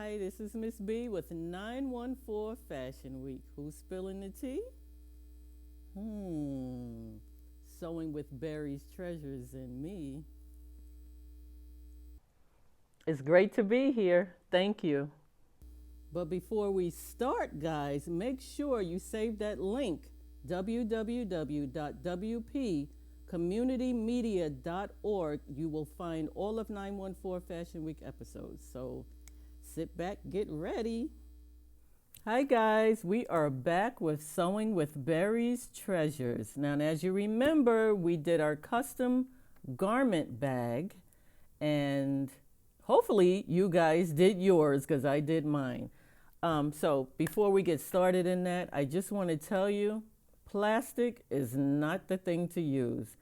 Hi, this is Miss B with 914 Fashion Week. Who's spilling the tea? Sewing with Barry's Treasures and me. It's great to be here. Thank you. But before we start, guys, make sure you save that link www.wpcommunitymedia.org. You will find all of 914 Fashion Week episodes. So sit back, get ready. Hi, guys. We are back with Sewing with Barry's Treasures. Now, as you remember, we did our custom garment bag, and hopefully you guys did yours because I did mine. So before we get started in that, I just want to tell you, plastic is not the thing to use.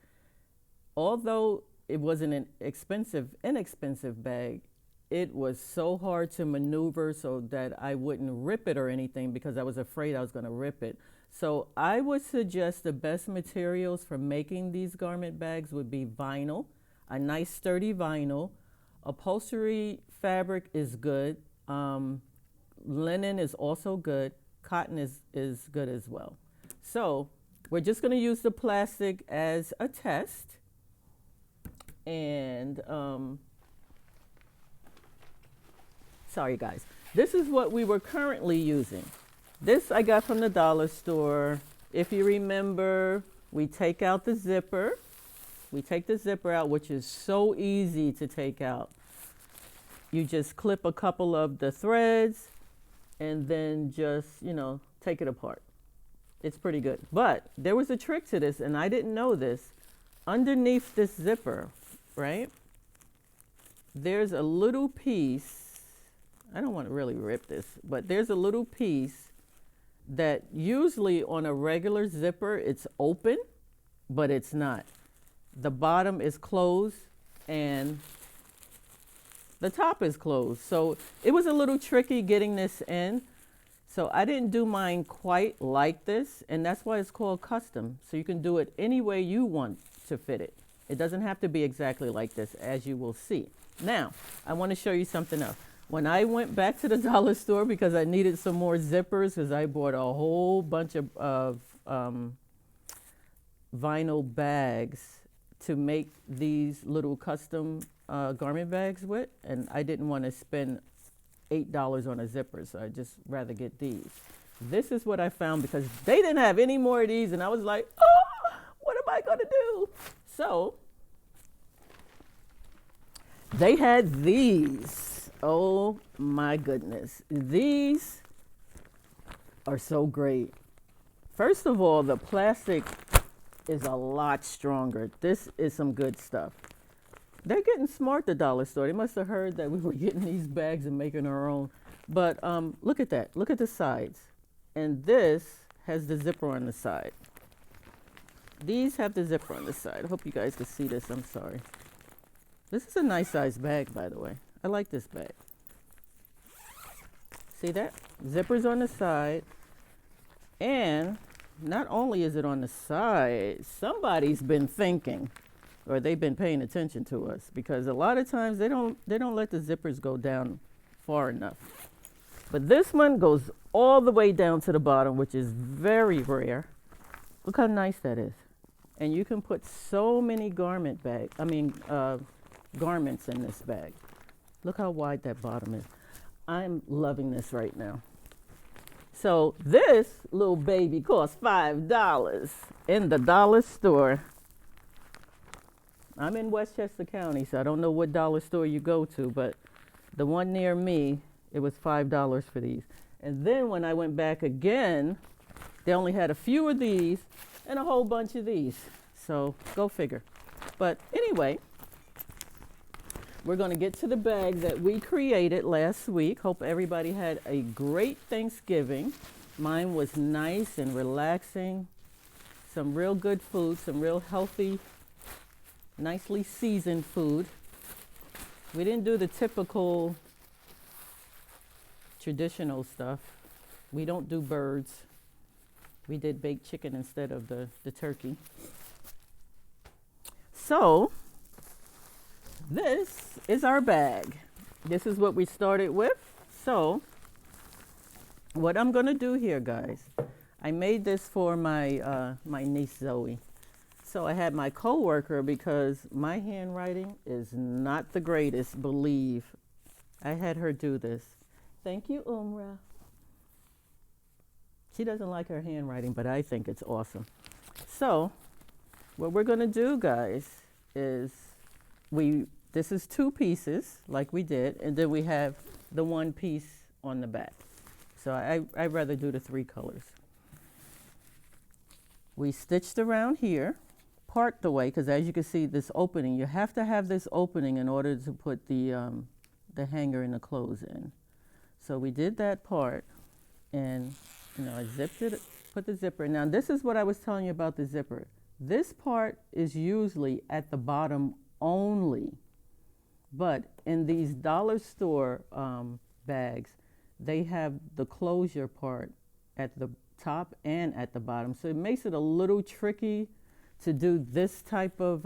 Although it wasn't an inexpensive bag, it was so hard to maneuver so that I wouldn't rip it or anything because I was afraid I was going to rip it. So I would suggest the best materials for making these garment bags would be vinyl, a nice sturdy vinyl. Upholstery fabric is good. Linen is also good. Cotton is good as well. So we're just going to use the plastic as a test. And sorry guys, this is what we were currently using. This I got from the dollar store. If you remember, we take out the zipper. We take the zipper out, which is so easy to take out. You just clip a couple of the threads and then just, take it apart. It's pretty good. But there was a trick to this, and I didn't know this. Underneath this zipper, right, there's a little piece. I don't want to really rip this, but there's a little piece that usually on a regular zipper, it's open, but it's not. The bottom is closed and the top is closed. So it was a little tricky getting this in. So I didn't do mine quite like this, and that's why it's called custom. So you can do it any way you want to fit it. It doesn't have to be exactly like this, as you will see. Now, I want to show you something else. When I went back to the dollar store because I needed some more zippers, because I bought a whole bunch of vinyl bags to make these little custom garment bags with, and I didn't want to spend $8 on a zipper, so I just rather get these. This is what I found because they didn't have any more of these, and I was like, oh, what am I going to do? So they had these. Oh my goodness. These are so great. First of all, the plastic is a lot stronger. This is some good stuff. They're getting smart, the dollar store. They must have heard that we were getting these bags and making our own. But look at that. Look at the sides. And this has the zipper on the side. These have the zipper on the side. I hope you guys can see this. I'm sorry. This is a nice size bag, by the way. I like this bag. See that? Zipper's on the side. And not only is it on the side, somebody's been thinking, or they've been paying attention to us, because a lot of times they don't let the zippers go down far enough. But this one goes all the way down to the bottom, which is very rare. Look how nice that is. And you can put so many garments in this bag. Look how wide that bottom is. I'm loving this right now. So this little baby costs $5 in the dollar store. I'm in Westchester County, so I don't know what dollar store you go to, but the one near me, it was $5 for these. And then when I went back again, they only had a few of these and a whole bunch of these. So go figure. But anyway, we're going to get to the bag that we created last week. Hope everybody had a great Thanksgiving. Mine was nice and relaxing. Some real good food, some real healthy, nicely seasoned food. We didn't do the typical traditional stuff. We don't do birds. We did baked chicken instead of the turkey. So this is our bag. This is what we started with. So what I'm gonna do here, guys, I made this for my my niece Zoe. So I had my coworker, because my handwriting is not the greatest, believe. I had her do this. Thank you, Umra. She doesn't like her handwriting, but I think it's awesome. So what we're gonna do, guys, is this is 2 pieces like we did, and then we have the 1 piece on the back. So I'd rather do the 3 colors. We stitched around here, part the way, because as you can see, this opening, you have to have this opening in order to put the hanger and the clothes in. So we did that part, and I zipped it, put the zipper. Now this is what I was telling you about the zipper. This part is usually at the bottom only, but in these dollar store bags, they have the closure part at the top and at the bottom. So it makes it a little tricky to do this type of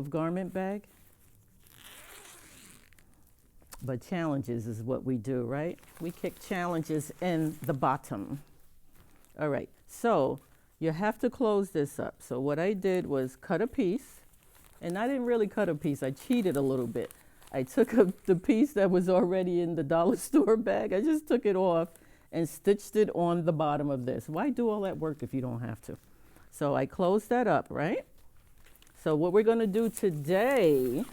garment bag. But challenges is what we do, right? We kick challenges in the bottom. All right, so you have to close this up. So what I did was cut a piece, and I didn't really cut a piece. I cheated a little bit. I took the piece that was already in the dollar store bag. I just took it off and stitched it on the bottom of this. Why do all that work if you don't have to? So I closed that up, right? So what we're gonna do today,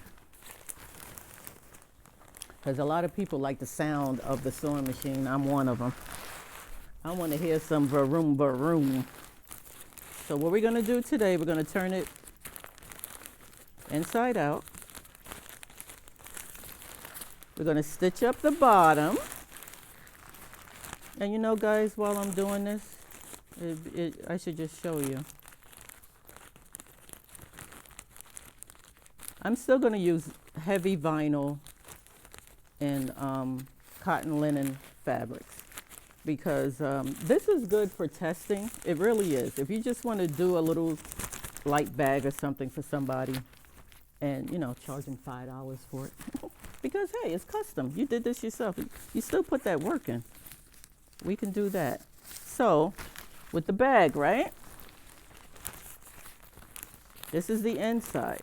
because a lot of people like the sound of the sewing machine. I'm one of them. I want to hear some varoom, varoom. So what we're going to do today, we're going to turn it inside out. We're going to stitch up the bottom. And guys, while I'm doing this, I should just show you. I'm still going to use heavy vinyl and cotton linen fabrics, because this is good for testing. It really is. If you just want to do a little light bag or something for somebody, and charge them $5 for it, because hey, it's custom. You did this yourself. You still put that work in. We can do that. So with the bag, right? This is the inside.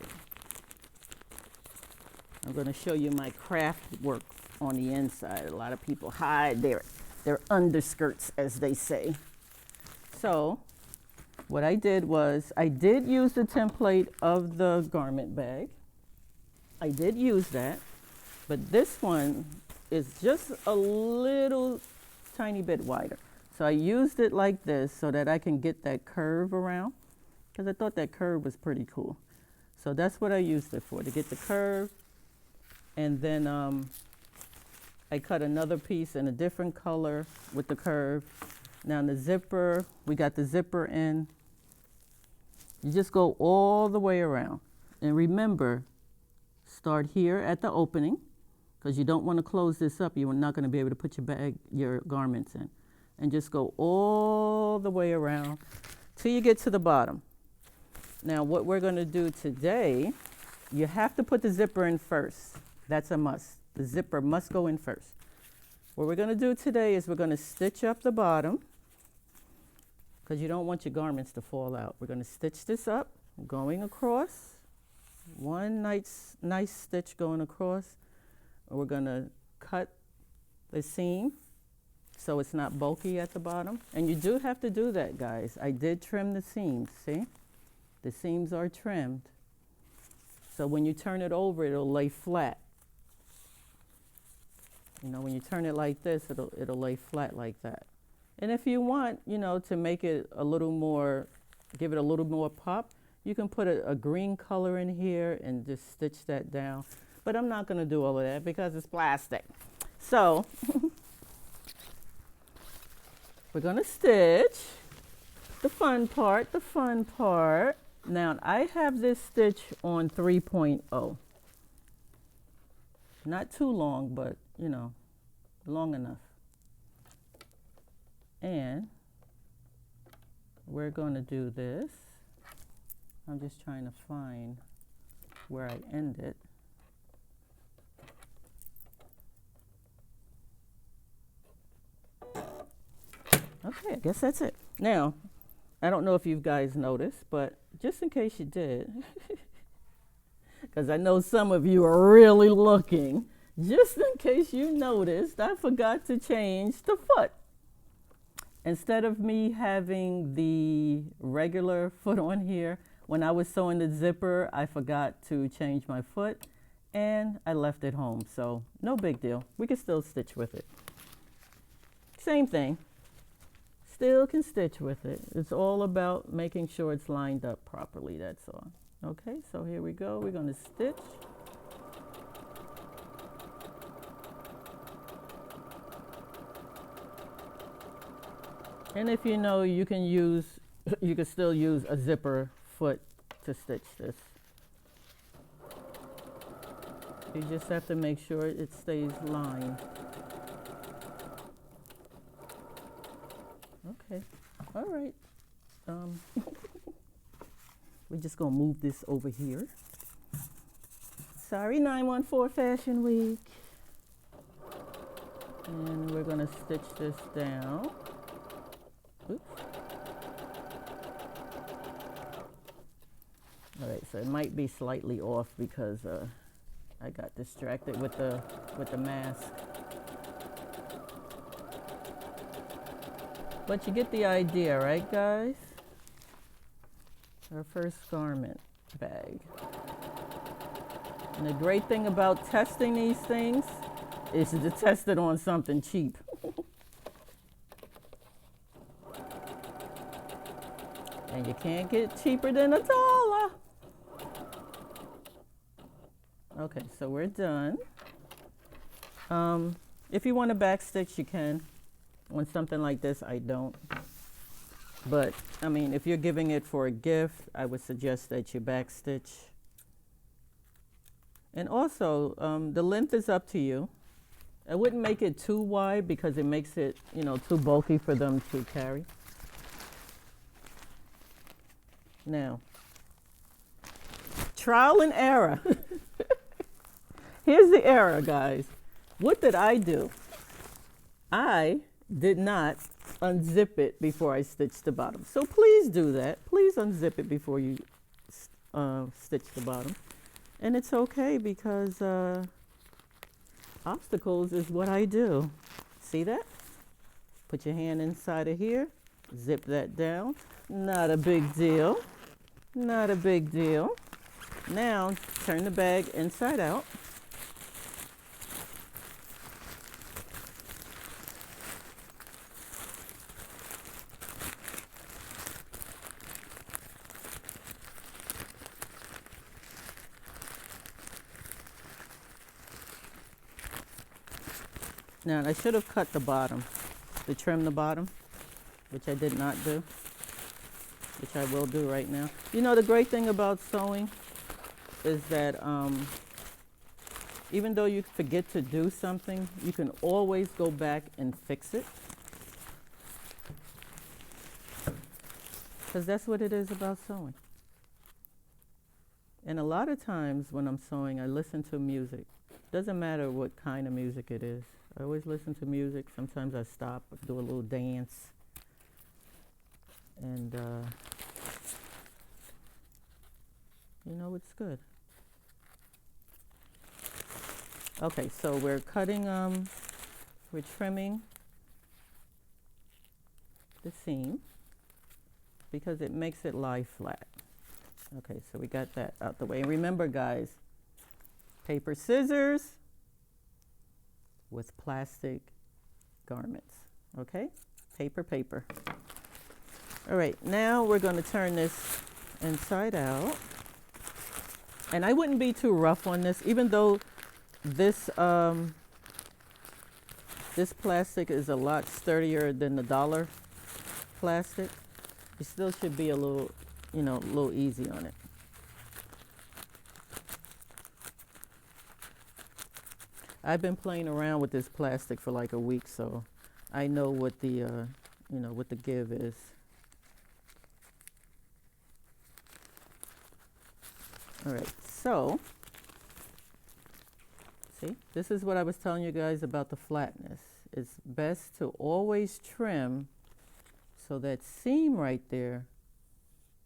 I'm going to show you my craft work on the inside. A lot of people hide their underskirts, as they say. So what I did was I did use the template of the garment bag. I did use that, but this one is just a little tiny bit wider. So I used it like this so that I can get that curve around, because I thought that curve was pretty cool. So that's what I used it for, to get the curve. And then I cut another piece in a different color with the curve. Now the zipper, we got the zipper in. You just go all the way around. And remember, start here at the opening, because you don't want to close this up. You're not going to be able to put your garments in. And just go all the way around till you get to the bottom. Now what we're going to do today, you have to put the zipper in first. That's a must. The zipper must go in first. What we're going to do today is we're going to stitch up the bottom, because you don't want your garments to fall out. We're going to stitch this up, going across. One nice stitch going across. And we're going to cut the seam so it's not bulky at the bottom. And you do have to do that, guys. I did trim the seams, see? The seams are trimmed. So when you turn it over, it'll lay flat. When you turn it like this, it'll lay flat like that. And if you want, to make it a little more, give it a little more pop, you can put a green color in here and just stitch that down. But I'm not going to do all of that because it's plastic. So we're going to stitch the fun part, Now I have this stitch on 3.0. Not too long, but long enough. And we're going to do this. I'm just trying to find where I end it. Okay, I guess that's it. Now, I don't know if you guys noticed, but just in case you did, because I know some of you are really looking, just in case you noticed, I forgot to change the foot. Instead of me having the regular foot on here, when I was sewing the zipper, I forgot to change my foot and I left it home. So no big deal. We can still stitch with it. Same thing. Still can stitch with it. It's all about making sure it's lined up properly, that's all. Okay, so here we go. We're going to stitch. And if you know, you can still use a zipper foot to stitch this. You just have to make sure it stays lined. Okay, all right. We're just gonna move this over here. Sorry, 914 Fashion Week. And we're gonna stitch this down. Oops. All right, so it might be slightly off because I got distracted with the mask. But you get the idea, right, guys? Our first garment bag. And the great thing about testing these things is to test it on something cheap. And you can't get cheaper than $1. Okay, so we're done. If you want to backstitch, you can. On something like this, I don't. But, I mean, if you're giving it for a gift, I would suggest that you backstitch. And also, the length is up to you. I wouldn't make it too wide because it makes it, too bulky for them to carry. Now, trial and error. Here's the error, guys. What did I do? I did not unzip it before I stitched the bottom. So please do that. Please unzip it before you stitch the bottom. And it's okay because obstacles is what I do. See that? Put your hand inside of here. Zip that down. Not a big deal. Not a big deal. Now turn the bag inside out. Now, I should have cut the bottom, to trim the bottom, which I did not do, which I will do right now. The great thing about sewing is that even though you forget to do something, you can always go back and fix it. Because that's what it is about sewing. And a lot of times when I'm sewing, I listen to music. Doesn't matter what kind of music it is. I always listen to music. Sometimes I stop, do a little dance. And, it's good. Okay, so we're cutting, we're trimming the seam because it makes it lie flat. Okay, so we got that out the way. And remember, guys, paper, scissors with plastic garments, okay? Paper, paper. All right, now we're gonna turn this inside out. And I wouldn't be too rough on this, even though this, this plastic is a lot sturdier than the dollar plastic. You still should be a little, a little easy on it. I've been playing around with this plastic for like a week, so I know what the, what the give is. All right, so, see, this is what I was telling you guys about the flatness. It's best to always trim so that seam right there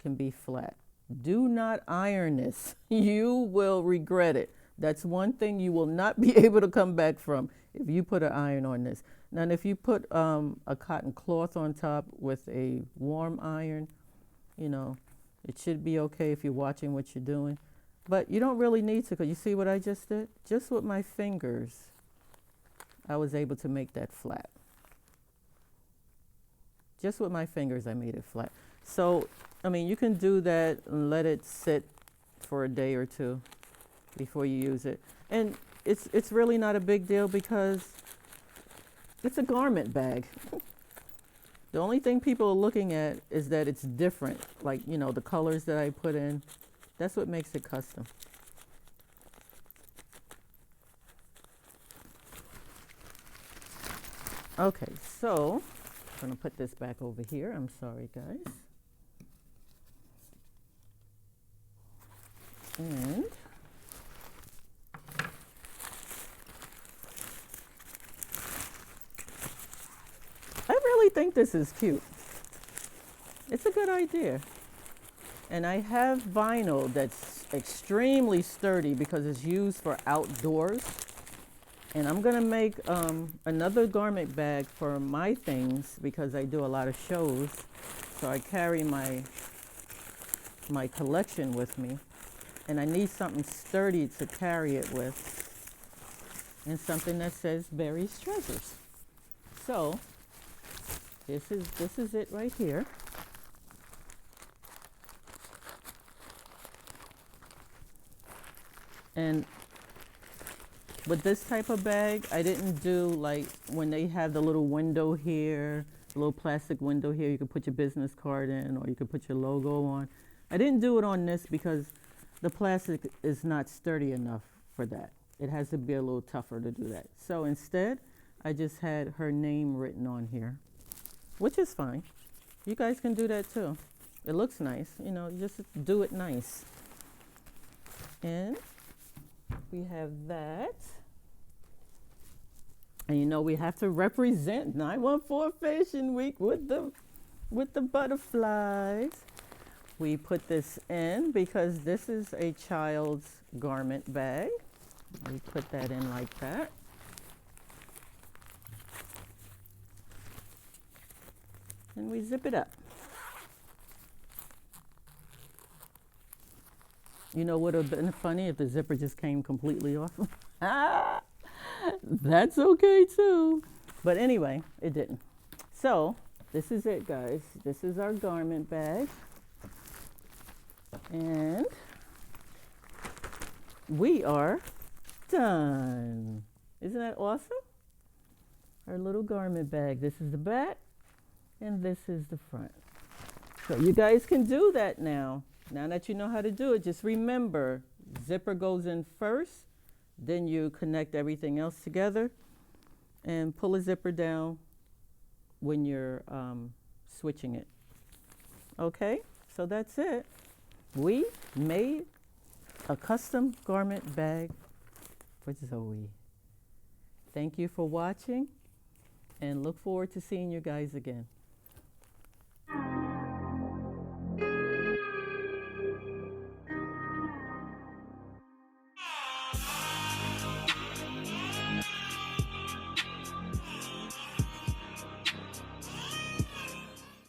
can be flat. Do not iron this. You will regret it. That's one thing you will not be able to come back from if you put an iron on this. Now, if you put a cotton cloth on top with a warm iron, you know, it should be okay if you're watching what you're doing. But you don't really need to, because you see what I just did? Just with my fingers, I was able to make that flat. Just with my fingers, I made it flat. So, I mean, you can do that and let it sit for a day or two before you use it. And it's really not a big deal because it's a garment bag. The only thing people are looking at is that it's different. Like, you know, the colors that I put in, that's what makes it custom. Okay, so I'm gonna put this back over here. I'm sorry, guys. And I really think this is cute. It's a good idea. And I have vinyl that's extremely sturdy because it's used for outdoors. And I'm gonna make another garment bag for my things because I do a lot of shows. So I carry my collection with me. And I need something sturdy to carry it with. And something that says Berry's Treasures. So this is it right here. And with this type of bag, I didn't do like when they have the little window here, a little plastic window here, you can put your business card in or you can put your logo on. I didn't do it on this because the plastic is not sturdy enough for that. It has to be a little tougher to do that. So instead, I just had her name written on here, which is fine. You guys can do that too. It looks nice, you know, just do it nice. And we have that. And you know, we have to represent 914 Fashion Week with the butterflies. We put this in because this is a child's garment bag. We put that in like that. And we zip it up. You know what would have been funny if the zipper just came completely off? That's okay too. But anyway, it didn't. So this is it, guys. This is our garment bag. And we are done. Isn't that awesome? Our little garment bag. This is the back and this is the front. So you guys can do that now. Now that you know how to do it, just remember, zipper goes in first, then you connect everything else together and pull a zipper down when you're switching it. Okay, so that's it. We made a custom garment bag for Zoe. Thank you for watching and look forward to seeing you guys again.